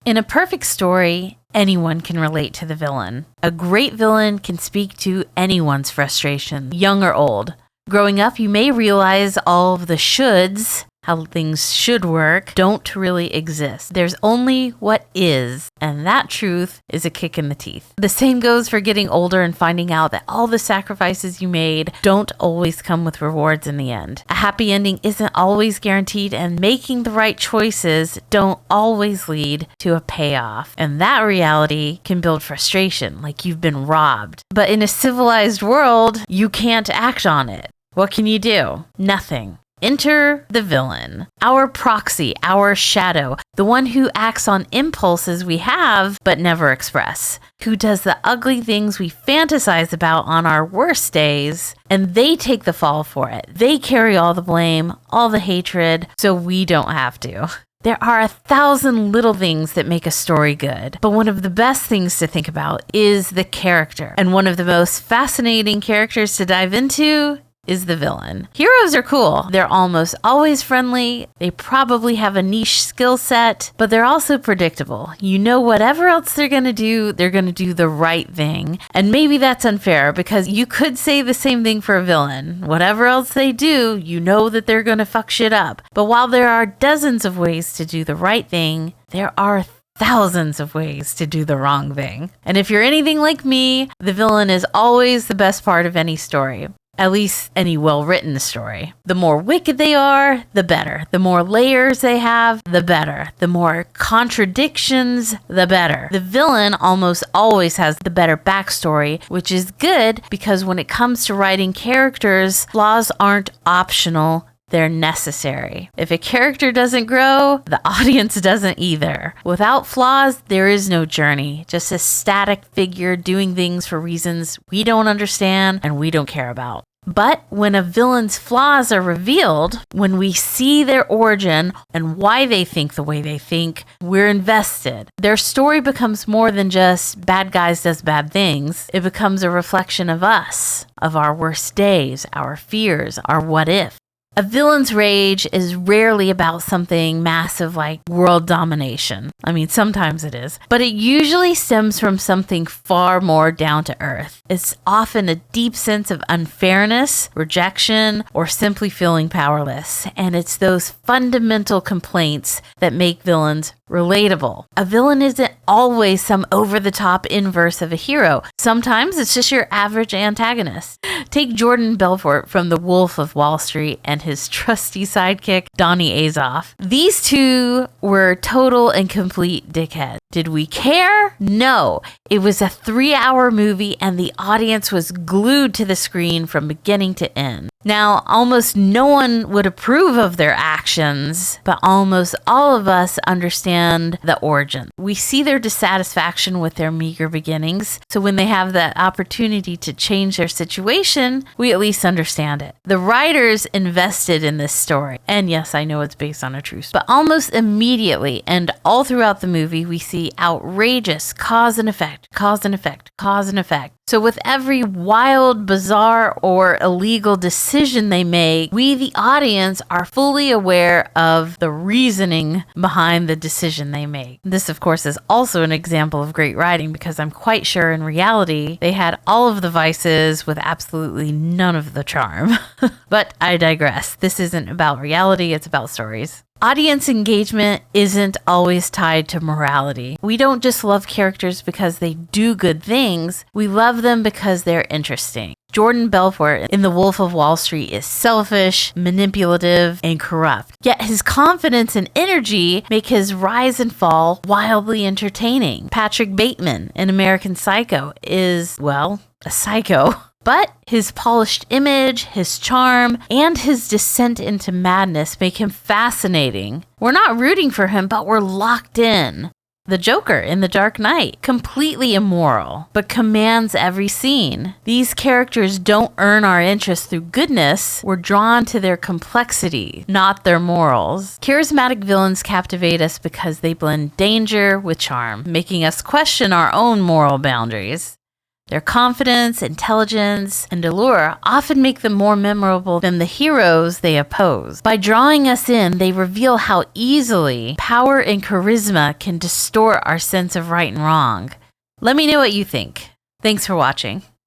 In a perfect story, anyone can relate to the villain. A great villain can speak to anyone's frustration, young or old. Growing up, you may realize all of the shoulds, how things should work, don't really exist. There's only what is, and that truth is a kick in the teeth. The same goes for getting older and finding out that all the sacrifices you made don't always come with rewards in the end. A happy ending isn't always guaranteed, and making the right choices don't always lead to a payoff. And that reality can build frustration, like you've been robbed. But in a civilized world, you can't act on it. What can you do? Nothing. Enter the villain, our proxy, our shadow, the one who acts on impulses we have but never express, who does the ugly things we fantasize about on our worst days, and they take the fall for it. They carry all the blame, all the hatred, so we don't have to. There are 1,000 little things that make a story good, but one of the best things to think about is the character. And one of the most fascinating characters to dive into is the villain. Heroes are cool. They're almost always friendly. They probably have a niche skill set, but they're also predictable. You know whatever else they're going to do the right thing. And maybe that's unfair because you could say the same thing for a villain. Whatever else they do, you know that they're going to fuck shit up. But while there are dozens of ways to do the right thing, there are thousands of ways to do the wrong thing. And if you're anything like me, the villain is always the best part of any story. At least any well-written story. The more wicked they are, the better. The more layers they have, the better. The more contradictions, the better. The villain almost always has the better backstory, which is good because when it comes to writing characters, flaws aren't optional. They're necessary. If a character doesn't grow, the audience doesn't either. Without flaws, there is no journey, just a static figure doing things for reasons we don't understand and we don't care about. But when a villain's flaws are revealed, when we see their origin and why they think the way they think, we're invested. Their story becomes more than just bad guys does bad things. It becomes a reflection of us, of our worst days, our fears, our what if. A villain's rage is rarely about something massive like world domination. I mean, sometimes it is, but it usually stems from something far more down to earth. It's often a deep sense of unfairness, rejection, or simply feeling powerless. And it's those fundamental complaints that make villains relatable. A villain isn't always some over-the-top inverse of a hero. Sometimes it's just your average antagonist. Take Jordan Belfort from The Wolf of Wall Street and his trusty sidekick, Donnie Azoff. These two were total and complete dickheads. Did we care? No. It was a 3-hour movie and the audience was glued to the screen from beginning to end. Now, almost no one would approve of their actions, but almost all of us understand the origin. We see their dissatisfaction with their meager beginnings, so when they have the opportunity to change their situation, we at least understand it. The writers invested in this story, and yes, I know it's based on a true story, but almost immediately and all throughout the movie, we see outrageous cause and effect, cause and effect, cause and effect. So with every wild, bizarre, or illegal decision they make, we, the audience, are fully aware of the reasoning behind the decision they make. This, of course, is also an example of great writing because I'm quite sure in reality, they had all of the vices with absolutely none of the charm. But I digress. This isn't about reality, it's about stories. Audience engagement isn't always tied to morality. We don't just love characters because they do good things. We love them because they're interesting. Jordan Belfort in The Wolf of Wall Street is selfish, manipulative, and corrupt. Yet his confidence and energy make his rise and fall wildly entertaining. Patrick Bateman in American Psycho is, well, a psycho. But his polished image, his charm, and his descent into madness make him fascinating. We're not rooting for him, but we're locked in. The Joker in The Dark Knight, completely immoral, but commands every scene. These characters don't earn our interest through goodness. We're drawn to their complexity, not their morals. Charismatic villains captivate us because they blend danger with charm, making us question our own moral boundaries. Their confidence, intelligence, and allure often make them more memorable than the heroes they oppose. By drawing us in, they reveal how easily power and charisma can distort our sense of right and wrong. Let me know what you think. Thanks for watching.